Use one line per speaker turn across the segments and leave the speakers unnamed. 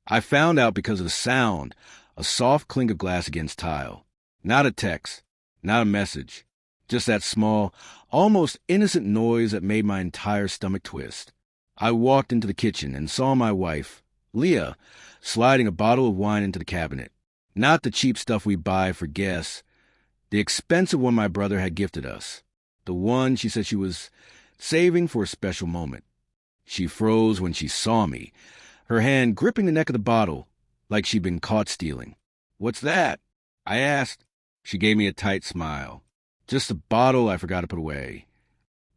I found out because of the sound, a soft clink of glass against tile. Not a text, not a message, just that small, almost innocent noise that made my entire stomach twist. I walked into the kitchen and saw my wife, Leah, sliding a bottle of wine into the cabinet. Not the cheap stuff we buy for guests, the expensive one my brother had gifted us. The one she said she was saving for a special moment. She froze when she saw me, her hand gripping the neck of the bottle like she'd been caught stealing. "What's that?" I asked. She gave me a tight smile. "Just a bottle I forgot to put away."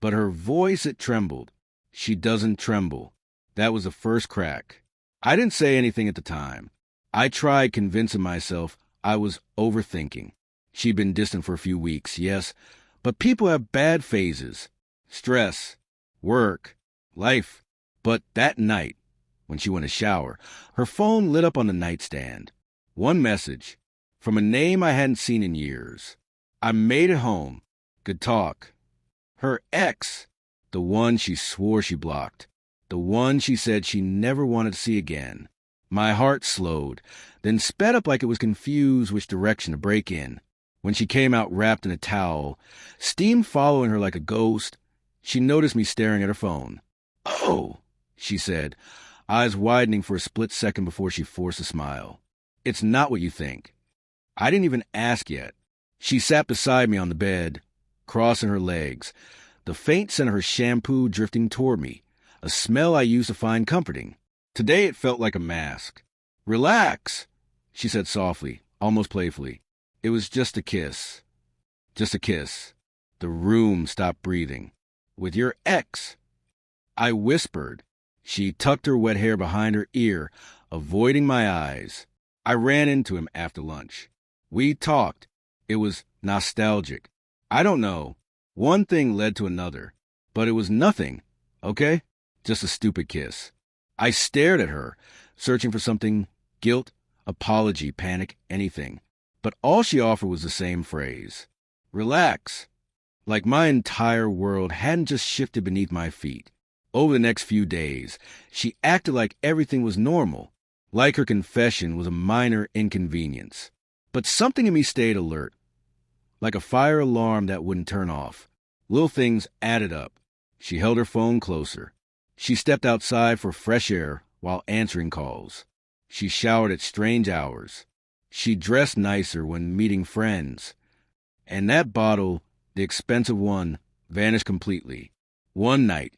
But her voice, it trembled. "She doesn't tremble." That was the first crack. I didn't say anything at the time. I tried convincing myself I was overthinking. She'd been distant for a few weeks, yes, but people have bad phases. Stress, work, life. But that night, when she went to shower, her phone lit up on the nightstand. One message, from a name I hadn't seen in years. "I made it home. Good talk." Her ex, the one she swore she blocked, the one she said she never wanted to see again. My heart slowed, then sped up like it was confused which direction to break in. When she came out wrapped in a towel, steam following her like a ghost, she noticed me staring at her phone. "Oh," she said, eyes widening for a split second before she forced a smile. "It's not what you think." I didn't even ask yet. She sat beside me on the bed, crossing her legs, the faint scent of her shampoo drifting toward me, a smell I used to find comforting. Today it felt like a mask. "Relax," she said softly, almost playfully. It was just a kiss. Just a kiss. The room stopped breathing. "With your ex." I whispered. She tucked her wet hair behind her ear, avoiding my eyes. I ran into him after lunch. We talked. It was nostalgic. I don't know. One thing led to another. But it was nothing, okay? Just a stupid kiss. I stared at her, searching for something, guilt, apology, panic, anything. But all she offered was the same phrase. "Relax." Like my entire world hadn't just shifted beneath my feet. Over the next few days, she acted like everything was normal, like her confession was a minor inconvenience. But something in me stayed alert, like a fire alarm that wouldn't turn off. Little things added up. She held her phone closer. She stepped outside for fresh air while answering calls. She showered at strange hours. She dressed nicer when meeting friends. And that bottle, the expensive one, vanished completely. One night,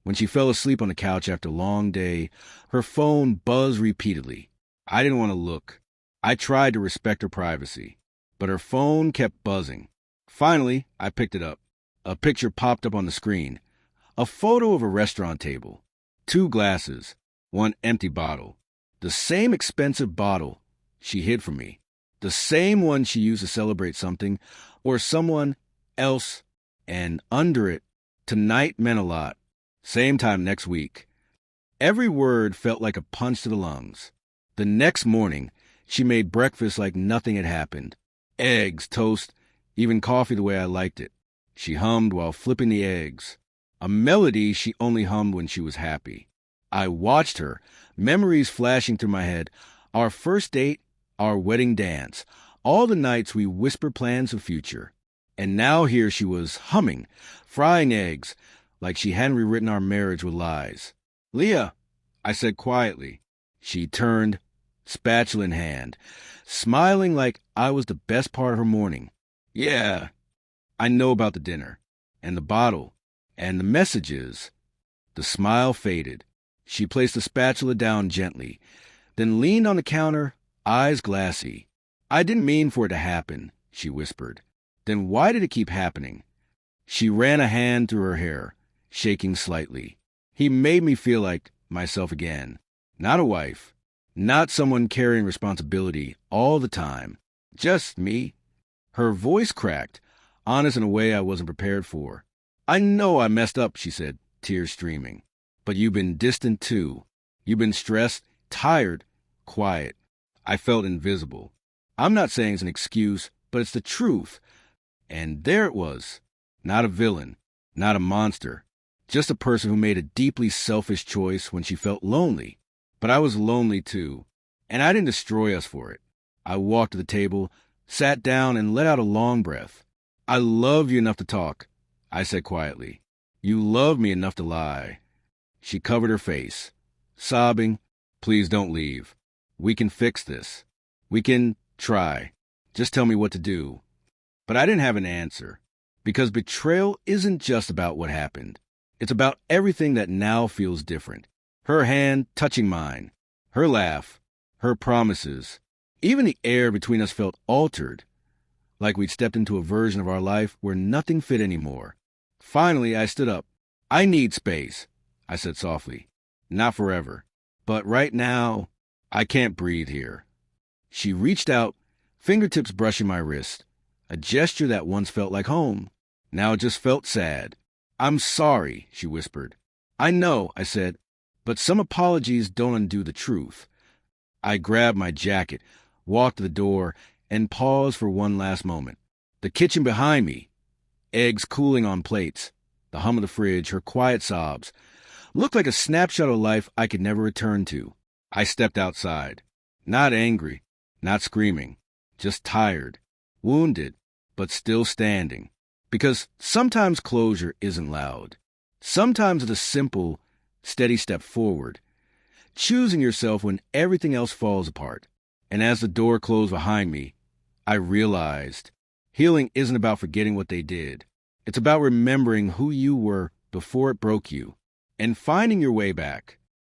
when she fell asleep on the couch after a long day, her phone buzzed repeatedly. I didn't want to look. I tried to respect her privacy, but her phone kept buzzing. Finally, I picked it up. A picture popped up on the screen. A photo of a restaurant table. 2 glasses. 1 empty bottle. The same expensive bottle she hid from me. The same one she used to celebrate something or someone else. And under it, "Tonight meant a lot. Same time next week." Every word felt like a punch to the lungs. The next morning, she made breakfast like nothing had happened. Eggs, toast, even coffee the way I liked it. She hummed while flipping the eggs. A melody she only hummed when she was happy. I watched her, memories flashing through my head. Our first date, our wedding dance, all the nights we whispered plans of future. And now here she was, humming, frying eggs, like she hadn't rewritten our marriage with lies. "Leah," I said quietly. She turned, spatula in hand, smiling like I was the best part of her morning. "Yeah, I know about the dinner, and the bottle, and the messages." The smile faded. She placed the spatula down gently, then leaned on the counter, eyes glassy. "I didn't mean for it to happen," she whispered. "Then why did it keep happening?" She ran a hand through her hair, shaking slightly. "He made me feel like myself again. Not a wife. Not someone carrying responsibility all the time. Just me." Her voice cracked, honest in a way I wasn't prepared for. "I know I messed up," she said, tears streaming. "But you've been distant too. You've been stressed, tired, quiet." I felt invisible. I'm not saying it's an excuse, but it's the truth. And there it was. Not a villain, not a monster. Just a person who made a deeply selfish choice when she felt lonely. But I was lonely too. And I didn't destroy us for it. I walked to the table, sat down, and let out a long breath. I love you enough to talk, I said quietly. You love me enough to lie. She covered her face, sobbing, please don't leave. We can fix this. We can try. Just tell me what to do. But I didn't have an answer, because betrayal isn't just about what happened. It's about everything that now feels different. Her hand touching mine, her laugh, her promises. Even the air between us felt altered, like we'd stepped into a version of our life where nothing fit anymore. Finally, I stood up. I need space, I said softly. Not forever. But right now, I can't breathe here. She reached out, fingertips brushing my wrist, a gesture that once felt like home. Now it just felt sad. I'm sorry, she whispered. I know, I said, but some apologies don't undo the truth. I grabbed my jacket, walked to the door, and paused for one last moment. The kitchen behind me, eggs cooling on plates, the hum of the fridge, her quiet sobs, looked like a snapshot of life I could never return to. I stepped outside, not angry, not screaming, just tired, wounded, but still standing. Because sometimes closure isn't loud. Sometimes it's a simple, steady step forward, choosing yourself when everything else falls apart. And as the door closed behind me, I realized healing isn't about forgetting what they did. It's about remembering who you were before it broke you and finding your way back.